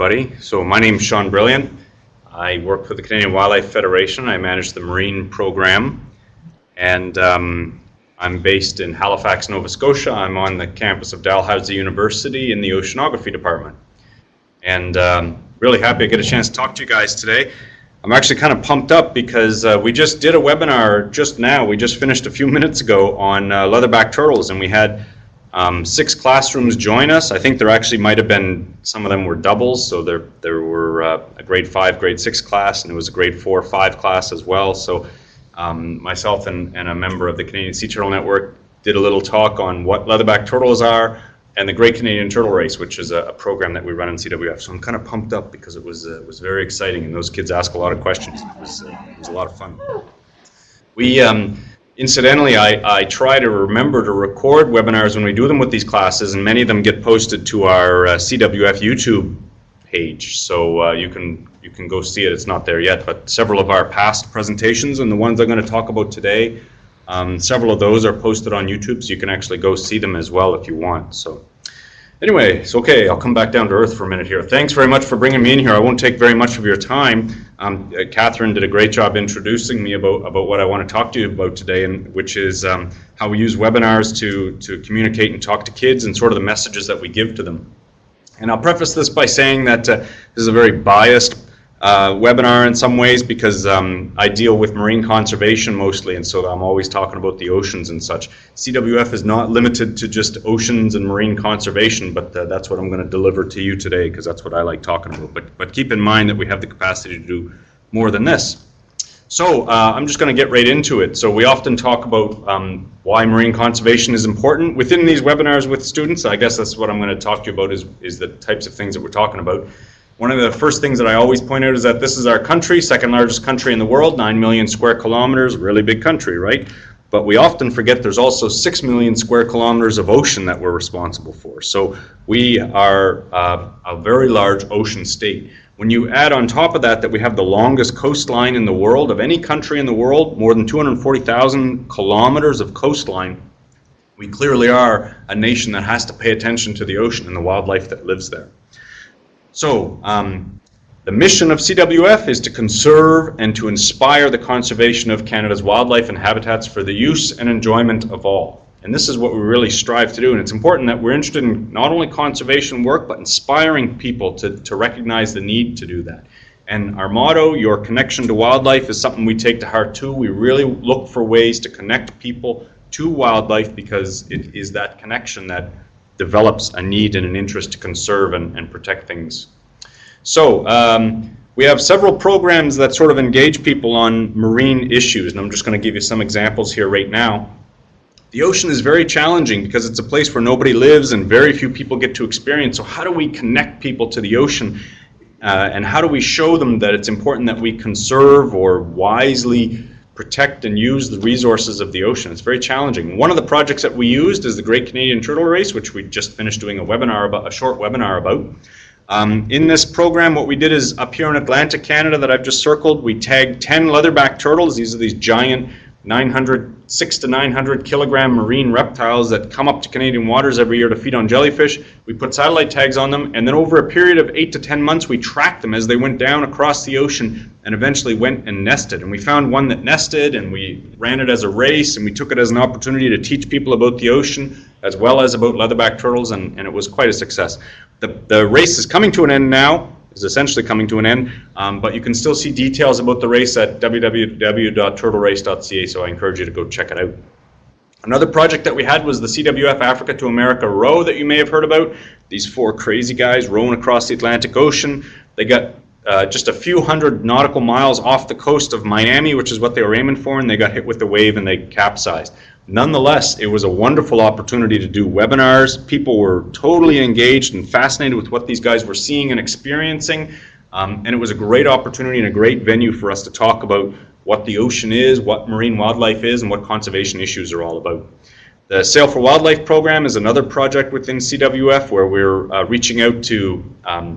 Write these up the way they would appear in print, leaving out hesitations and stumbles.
everybody. So my name is Sean Brilliant. I work for the Canadian Wildlife Federation. I manage the marine program, and I'm based in Halifax, Nova Scotia. I'm on the campus of Dalhousie University in the Oceanography department. And really happy I get a chance to talk to you guys today. I'm actually kind of pumped up because we just did a webinar just now. We just finished a few minutes ago on leatherback turtles, and we had 6 classrooms join us. I think there actually might have been, some of them were doubles, so there were a grade 5, grade 6 class, and it was a grade 4, 5 class as well. So myself and a member of the Canadian Sea Turtle Network did a little talk on what leatherback turtles are and the Great Canadian Turtle Race, which is a program that we run in CWF. So I'm kind of pumped up because it was very exciting, and those kids asked a lot of questions. It was a lot of fun. We incidentally, I try to remember to record webinars when we do them with these classes, and many of them get posted to our CWF YouTube page. So you can go see it. It's not there yet, but several of our past presentations and the ones I'm going to talk about today, several of those are posted on YouTube, so you can actually go see them as well if you want. So anyway, so okay, I'll come back down to earth for a minute here. Thanks very much for bringing me in here. I won't take very much of your time. Catherine did a great job introducing me about what I want to talk to you about today, and which is how we use webinars to communicate and talk to kids and sort of the messages that we give to them. And I'll preface this by saying that this is a very biased webinar in some ways, because I deal with marine conservation mostly, and so I'm always talking about the oceans and such. CWF is not limited to just oceans and marine conservation, but that's what I'm going to deliver to you today, because that's what I like talking about. But keep in mind that we have the capacity to do more than this. So I'm just going to get right into it. So we often talk about why marine conservation is important within these webinars with students. I guess that's what I'm going to talk to you about, is the types of things that we're talking about. One of the first things that I always point out is that this is our country, second largest country in the world, 9 million square kilometers, really big country, right? But we often forget there's also 6 million square kilometers of ocean that we're responsible for. So we are a very large ocean state. When you add on top of that we have the longest coastline in the world, of any country in the world, more than 240,000 kilometers of coastline, we clearly are a nation that has to pay attention to the ocean and the wildlife that lives there. So the mission of CWF is to conserve and to inspire the conservation of Canada's wildlife and habitats for the use and enjoyment of all. And this is what we really strive to do, and it's important that we're interested in not only conservation work, but inspiring people to recognize the need to do that. And our motto, your connection to wildlife, is something we take to heart too. We really look for ways to connect people to wildlife, because it is that connection that develops a need and an interest to conserve and protect things. So we have several programs that sort of engage people on marine issues, and I'm just going to give you some examples here right now. The ocean is very challenging because it's a place where nobody lives and very few people get to experience. So how do we connect people to the ocean, and how do we show them that it's important that we conserve or wisely protect and use the resources of the ocean? It's very challenging. One of the projects that we used is the Great Canadian Turtle Race, which we just finished doing a short webinar about. In this program, what we did is, up here in Atlantic Canada that I've just circled, we tagged 10 leatherback turtles. These are these giant 6 to 900 kilogram marine reptiles that come up to Canadian waters every year to feed on jellyfish. We put satellite tags on them, and then over a period of 8 to 10 months, we tracked them as they went down across the ocean and eventually went and nested. And we found one that nested, and we ran it as a race, and we took it as an opportunity to teach people about the ocean as well as about leatherback turtles, and it was quite a success. The race is coming to an end now. Is essentially coming to an end, but you can still see details about the race at www.turtlerace.ca, so I encourage you to go check it out. Another project that we had was the CWF Africa to America row that you may have heard about. These 4 crazy guys rowing across the Atlantic Ocean. They got just a few hundred nautical miles off the coast of Miami, which is what they were aiming for, and they got hit with the wave and they capsized. Nonetheless, it was a wonderful opportunity to do webinars. People were totally engaged and fascinated with what these guys were seeing and experiencing, and it was a great opportunity and a great venue for us to talk about what the ocean is, what marine wildlife is, and what conservation issues are all about. The Sail for Wildlife program is another project within CWF where we're reaching out to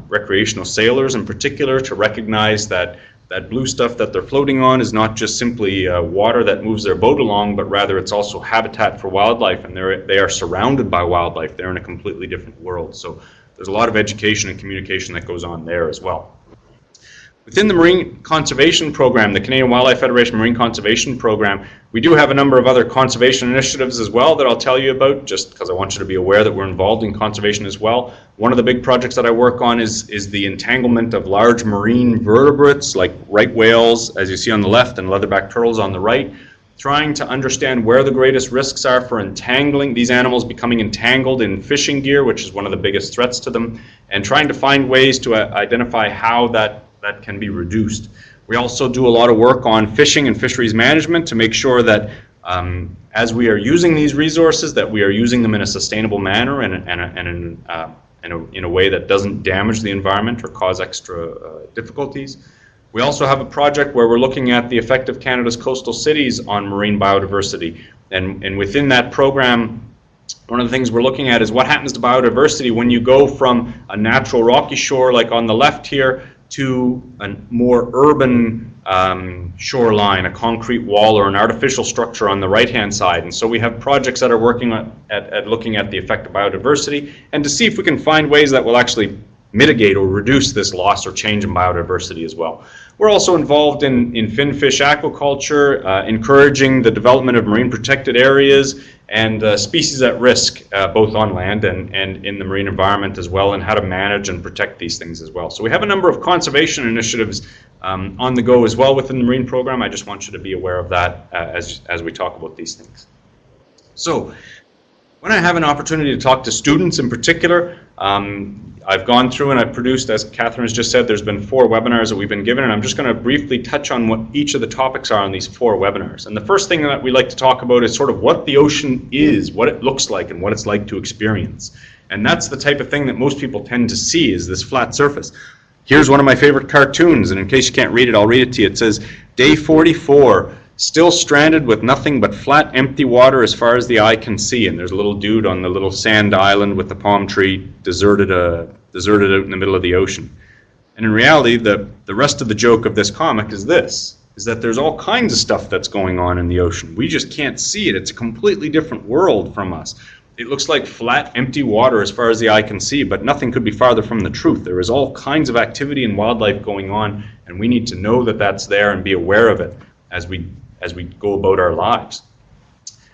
recreational sailors in particular to recognize that that blue stuff that they're floating on is not just simply water that moves their boat along, but rather it's also habitat for wildlife, and they are surrounded by wildlife. They're in a completely different world. So there's a lot of education and communication that goes on there as well. Within the Marine Conservation Program, the Canadian Wildlife Federation Marine Conservation Program, we do have a number of other conservation initiatives as well that I'll tell you about, just because I want you to be aware that we're involved in conservation as well. One of the big projects that I work on is the entanglement of large marine vertebrates like right whales, as you see on the left, and leatherback turtles on the right, trying to understand where the greatest risks are for entangling these animals, becoming entangled in fishing gear, which is one of the biggest threats to them, and trying to find ways to identify how that can be reduced. We also do a lot of work on fishing and fisheries management to make sure that as we are using these resources, that we are using them in a sustainable manner and in a way that doesn't damage the environment or cause extra difficulties. We also have a project where we're looking at the effect of Canada's coastal cities on marine biodiversity. And within that program, one of the things we're looking at is what happens to biodiversity when you go from a natural rocky shore like on the left here to a more urban shoreline, a concrete wall or an artificial structure on the right-hand side. And so we have projects that are working at looking at the effect of biodiversity and to see if we can find ways that will actually mitigate or reduce this loss or change in biodiversity as well. We're also involved in finfish aquaculture, encouraging the development of marine protected areas and species at risk, both on land and in the marine environment as well, and how to manage and protect these things as well. So we have a number of conservation initiatives on the go as well within the marine program. I just want you to be aware of that as we talk about these things. So when I have an opportunity to talk to students in particular, I've gone through and I've produced, as Catherine has just said, there's been 4 webinars that we've been given, and I'm just going to briefly touch on what each of the topics are on these 4 webinars. And the first thing that we like to talk about is sort of what the ocean is, what it looks like, and what it's like to experience. And that's the type of thing that most people tend to see, is this flat surface. Here's one of my favorite cartoons, and in case you can't read it, I'll read it to you. It says, "Day 44, still stranded with nothing but flat, empty water as far as the eye can see." And there's a little dude on the little sand island with the palm tree, deserted out in the middle of the ocean. And in reality, the rest of the joke of this comic is this, is that there's all kinds of stuff that's going on in the ocean. We just can't see it. It's a completely different world from us. It looks like flat, empty water as far as the eye can see, but nothing could be farther from the truth. There is all kinds of activity and wildlife going on, and we need to know that that's there and be aware of it as we go about our lives.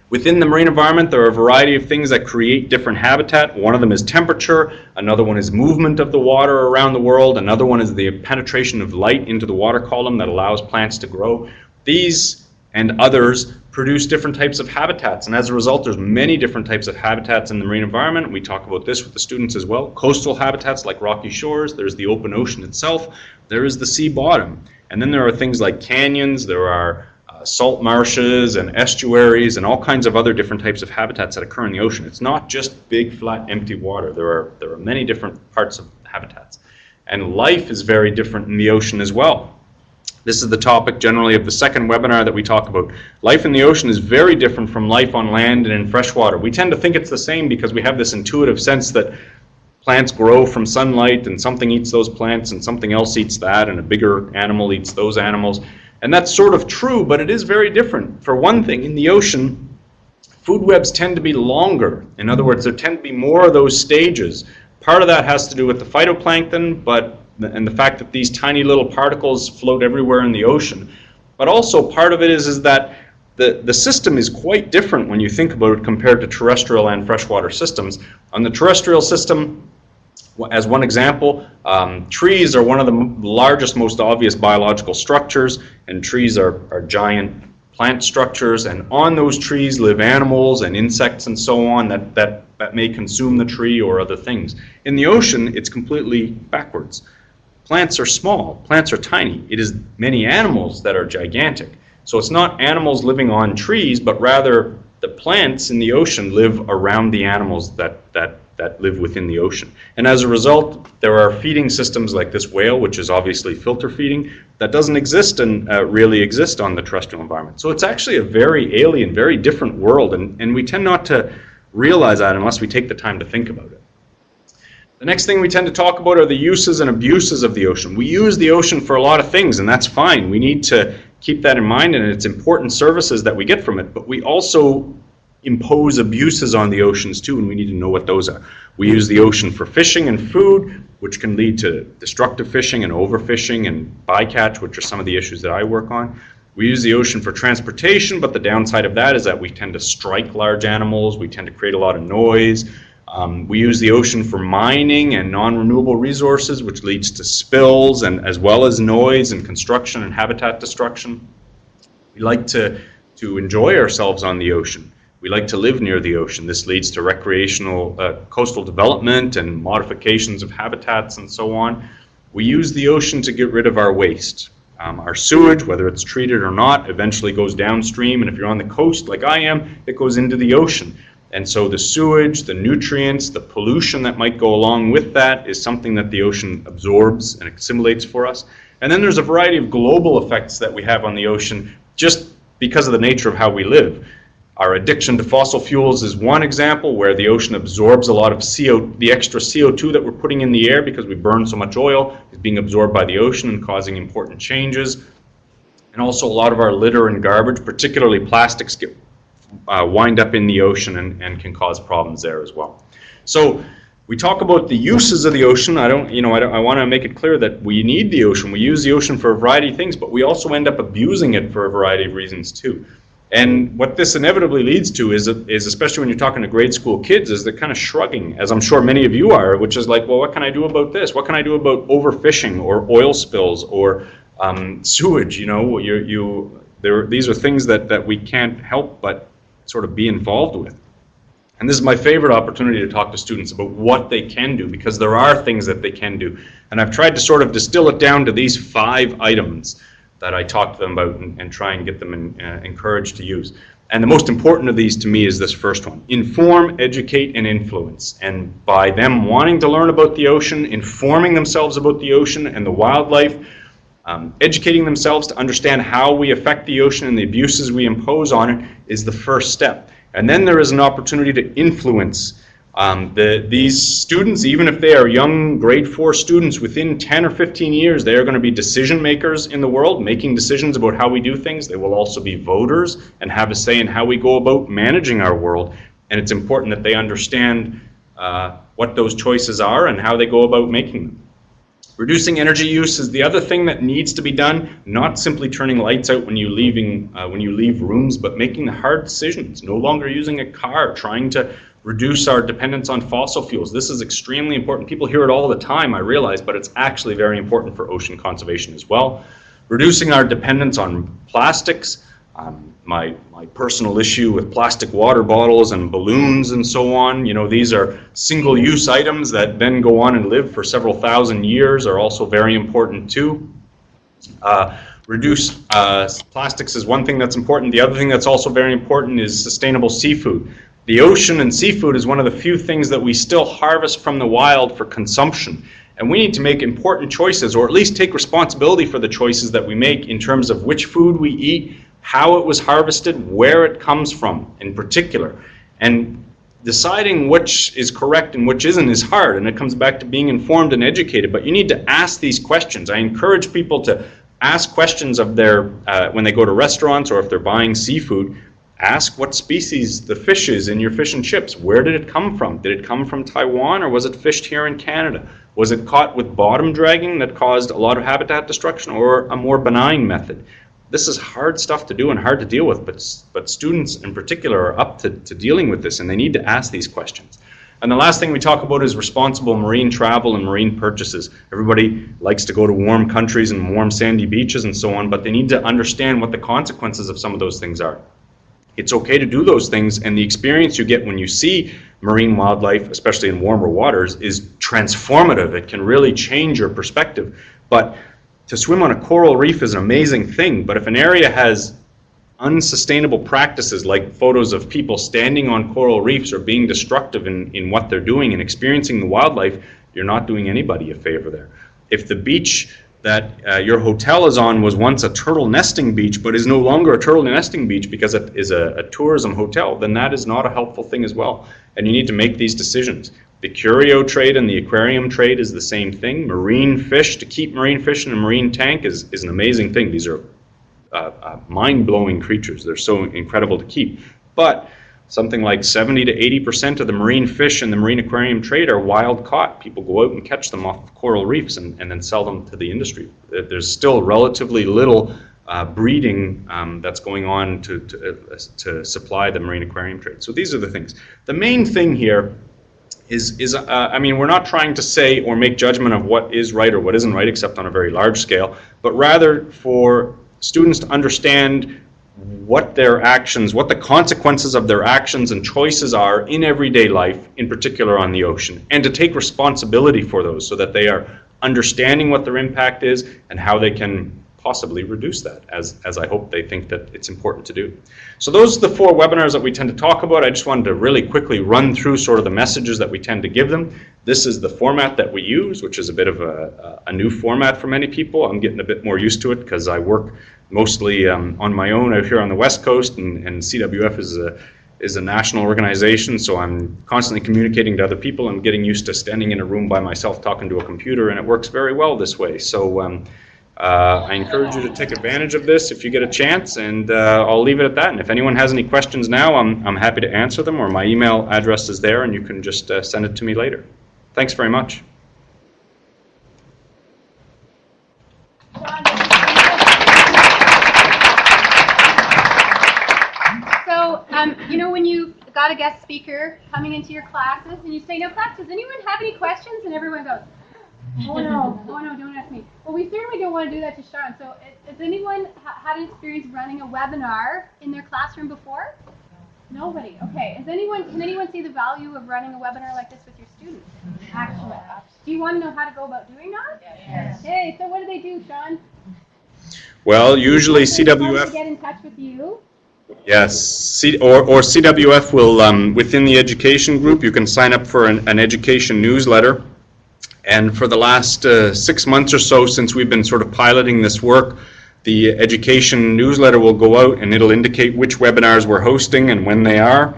Within the marine environment, there are a variety of things that create different habitat. One of them is temperature, another one is movement of the water around the world, another one is the penetration of light into the water column that allows plants to grow. These and others produce different types of habitats, and as a result, there's many different types of habitats in the marine environment. We talk about this with the students as well. Coastal habitats like rocky shores, there's the open ocean itself, there is the sea bottom, and then there are things like canyons, there are salt marshes and estuaries and all kinds of other different types of habitats that occur in the ocean. It's not just big, flat, empty water. There are many different parts of habitats. And life is very different in the ocean as well. This is the topic generally of the second webinar that we talk about. Life in the ocean is very different from life on land and in freshwater. We tend to think it's the same because we have this intuitive sense that plants grow from sunlight and something eats those plants and something else eats that and a bigger animal eats those animals. And that's sort of true, but it is very different. For one thing, in the ocean, food webs tend to be longer. In other words, there tend to be more of those stages. Part of that has to do with the phytoplankton, and the fact that these tiny little particles float everywhere in the ocean. But also part of it is that the system is quite different when you think about it compared to terrestrial and freshwater systems. On the terrestrial system, as one example, trees are one of the largest, most obvious biological structures, and trees are giant plant structures, and on those trees live animals and insects and so on that may consume the tree or other things. In the ocean, it's completely backwards. Plants are small, plants are tiny. It is many animals that are gigantic. So it's not animals living on trees, but rather the plants in the ocean live around the animals that live within the ocean. And as a result, there are feeding systems like this whale, which is obviously filter feeding, that doesn't exist and really exist on the terrestrial environment. So it's actually a very alien, very different world, and we tend not to realize that unless we take the time to think about it. The next thing we tend to talk about are the uses and abuses of the ocean. We use the ocean for a lot of things, and that's fine. We need to keep that in mind, and it's important services that we get from it, but we also impose abuses on the oceans too, and we need to know what those are. We use the ocean for fishing and food, which can lead to destructive fishing and overfishing and bycatch, which are some of the issues that I work on. We use the ocean for transportation, but the downside of that is that we tend to strike large animals, we tend to create a lot of noise. We use the ocean for mining and non-renewable resources, which leads to spills and as well as noise and construction and habitat destruction. We like to enjoy ourselves on the ocean. We like to live near the ocean. This leads to recreational coastal development and modifications of habitats and so on. We use the ocean to get rid of our waste. Our sewage, whether it's treated or not, eventually goes downstream, and if you're on the coast like I am, it goes into the ocean. And so the sewage, the nutrients, the pollution that might go along with that is something that the ocean absorbs and assimilates for us. And then there's a variety of global effects that we have on the ocean just because of the nature of how we live. Our addiction to fossil fuels is one example where the ocean absorbs a lot of the extra CO2 that we're putting in the air because we burn so much oil is being absorbed by the ocean and causing important changes. And also a lot of our litter and garbage, particularly plastics, get wind up in the ocean and can cause problems there as well. So we talk about the uses of the ocean. I want to make it clear that we need the ocean. We use the ocean for a variety of things, but we also end up abusing it for a variety of reasons too. And what this inevitably leads to is especially when you're talking to grade school kids, is they're kind of shrugging, as I'm sure many of you are, which is like, well, what can I do about this? What can I do about overfishing or oil spills or sewage? These are things that we can't help but sort of be involved with. And this is my favorite opportunity to talk to students about what they can do, because there are things that they can do. And I've tried to sort of distill it down to these 5 items that I talk to them about and try and get them encouraged to use. And the most important of these to me is this first one: inform, educate, and influence. And by them wanting to learn about the ocean, informing themselves about the ocean and the wildlife, educating themselves to understand how we affect the ocean and the abuses we impose on it is the first step. And then there is an opportunity to influence these students. Even if they are young grade 4 students, within 10 or 15 years they are going to be decision makers in the world, making decisions about how we do things. They will also be voters and have a say in how we go about managing our world. And it's important that they understand what those choices are and how they go about making them. Reducing energy use is the other thing that needs to be done, not simply turning lights out when you leave rooms, but making the hard decisions, no longer using a car, trying to reduce our dependence on fossil fuels. This is extremely important. People hear it all the time, I realize, but it's actually very important for ocean conservation as well. Reducing our dependence on plastics. My personal issue with plastic water bottles and balloons and so on, these are single-use items that then go on and live for several thousand years, are also very important too. Reduce plastics is one thing that's important. The other thing that's also very important is sustainable seafood. The ocean and seafood is one of the few things that we still harvest from the wild for consumption. And we need to make important choices, or at least take responsibility for the choices that we make in terms of which food we eat, how it was harvested, where it comes from in particular. And deciding which is correct and which isn't is hard, and it comes back to being informed and educated, but you need to ask these questions. I encourage people to ask questions of their, when they go to restaurants or if they're buying seafood, ask what species the fish is in your fish and chips. Where did it come from? Did it come from Taiwan, or was it fished here in Canada? Was it caught with bottom dragging that caused a lot of habitat destruction, or a more benign method? This is hard stuff to do and hard to deal with, but students in particular are up to dealing with this, and they need to ask these questions. And the last thing we talk about is responsible marine travel and marine purchases. Everybody likes to go to warm countries and warm sandy beaches and so on, but they need to understand what the consequences of some of those things are. It's okay to do those things, and the experience you get when you see marine wildlife, especially in warmer waters, is transformative. It can really change your perspective. But to swim on a coral reef is an amazing thing, but if an area has unsustainable practices like photos of people standing on coral reefs or being destructive in what they're doing and experiencing the wildlife, you're not doing anybody a favor there. If the beach that your hotel is on was once a turtle nesting beach but is no longer a turtle nesting beach because it is a tourism hotel, then that is not a helpful thing as well. And you need to make these decisions. The curio trade and the aquarium trade is the same thing. Marine fish, to keep marine fish in a marine tank is an amazing thing. These are mind-blowing creatures. They're so incredible to keep. But something like 70 to 80% of the marine fish in the marine aquarium trade are wild caught. People go out and catch them off coral reefs and then sell them to the industry. There's still relatively little breeding that's going on to supply the marine aquarium trade. So these are the things. The main thing here is I mean, we're not trying to say or make judgment of what is right or what isn't right, except on a very large scale, but rather for students to understand what their actions, what the consequences of their actions and choices are in everyday life, in particular on the ocean, and to take responsibility for those so that they are understanding what their impact is and how they can possibly reduce that, as I hope they think that it's important to do. So those are the 4 webinars that we tend to talk about. I just wanted to really quickly run through sort of the messages that we tend to give them. This is the format that we use, which is a bit of a new format for many people. I'm getting a bit more used to it because I work mostly on my own out here on the West Coast, and CWF is a national organization, so I'm constantly communicating to other people. I'm getting used to standing in a room by myself talking to a computer, and it works very well this way. So I encourage you to take advantage of this if you get a chance, and I'll leave it at that. And if anyone has any questions now, I'm happy to answer them, or my email address is there, and you can just send it to me later. Thanks very much. So, you know, when you got a guest speaker coming into your classes, and you say, "Now, class, does anyone have any questions?" And everyone goes, "Oh no, don't ask me." Well, we certainly don't want to do that to Sean. So, has anyone had an experience running a webinar in their classroom before? Nobody. Okay. Can anyone see the value of running a webinar like this with your students? Excellent. Do you want to know how to go about doing that? Yes. Okay. So, what do they do, Sean? Well, usually CWF. Get in touch with you. Yes, or CWF will, within the education group, you can sign up for an education newsletter. And for the last 6 months or so, since we've been sort of piloting this work, the education newsletter will go out and it'll indicate which webinars we're hosting and when they are.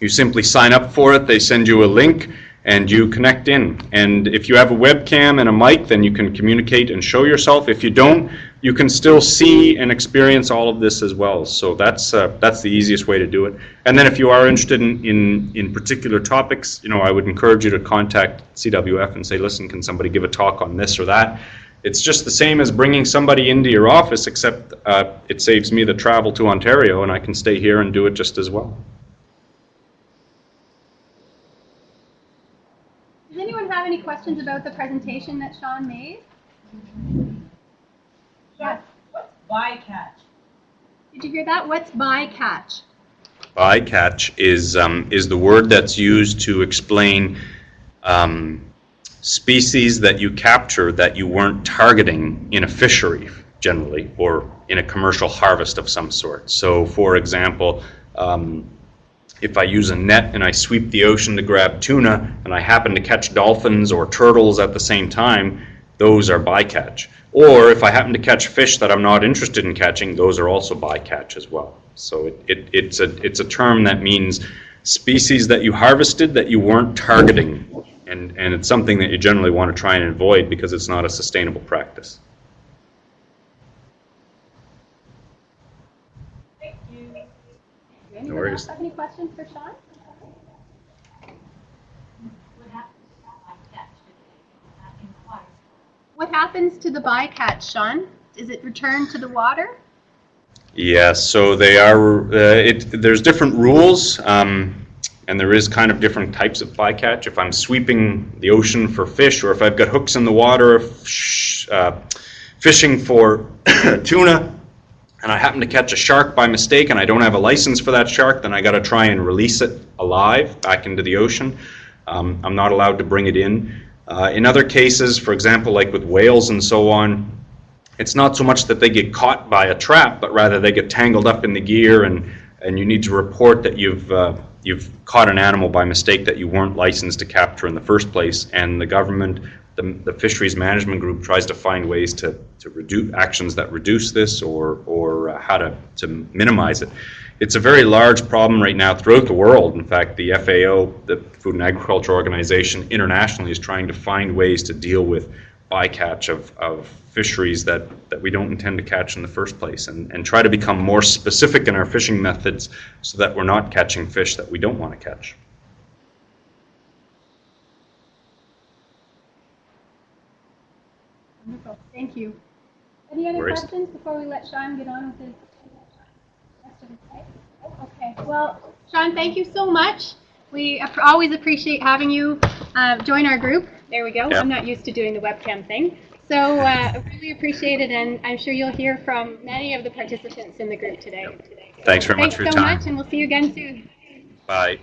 You simply sign up for it, they send you a link, and you connect in. And if you have a webcam and a mic, then you can communicate and show yourself. If you don't, you can still see and experience all of this as well. So that's the easiest way to do it. And then if you are interested in particular topics, you know, I would encourage you to contact CWF and say, listen, can somebody give a talk on this or that? It's just the same as bringing somebody into your office, except it saves me the travel to Ontario, and I can stay here and do it just as well. Does anyone have any questions about the presentation that Sean made? Yes. What's bycatch? Did you hear that? What's bycatch? Bycatch is the word that's used to explain species that you capture that you weren't targeting in a fishery generally, or in a commercial harvest of some sort. So, for example, if I use a net and I sweep the ocean to grab tuna and I happen to catch dolphins or turtles at the same time, those are bycatch. Or if I happen to catch fish that I'm not interested in catching, those are also bycatch as well. So it's a term that means species that you harvested that you weren't targeting, and it's something that you generally want to try and avoid because it's not a sustainable practice. Thank you. Anyone else have any questions for Sean? What happens to the bycatch, Sean? Is it returned to the water? Yes, so they are. There's different rules, and there is kind of different types of bycatch. If I'm sweeping the ocean for fish, or if I've got hooks in the water fishing for tuna, and I happen to catch a shark by mistake, and I don't have a license for that shark, then I got to try and release it alive back into the ocean. I'm not allowed to bring it in. In other cases, for example, like with whales and so on, it's not so much that they get caught by a trap, but rather they get tangled up in the gear, and you need to report that you've caught an animal by mistake that you weren't licensed to capture in the first place. And the government, the fisheries management group, tries to find ways to reduce actions that reduce this, or how to minimize it. it's a very large problem right now throughout the world. In fact, the FAO, the Food and Agriculture Organization, internationally is trying to find ways to deal with bycatch of fisheries that we don't intend to catch in the first place, and try to become more specific in our fishing methods so that we're not catching fish that we don't want to catch. Wonderful. Thank you. Any other Worries. questions before we let Sean get on with his rest of his day? Okay. Well, Sean, thank you so much. We always appreciate having you join our group. There we go. Yeah. I'm not used to doing the webcam thing. So really appreciate it, and I'm sure you'll hear from many of the participants in the group today. Thanks very much for your Thanks so time. much, and we'll see you again soon. Bye.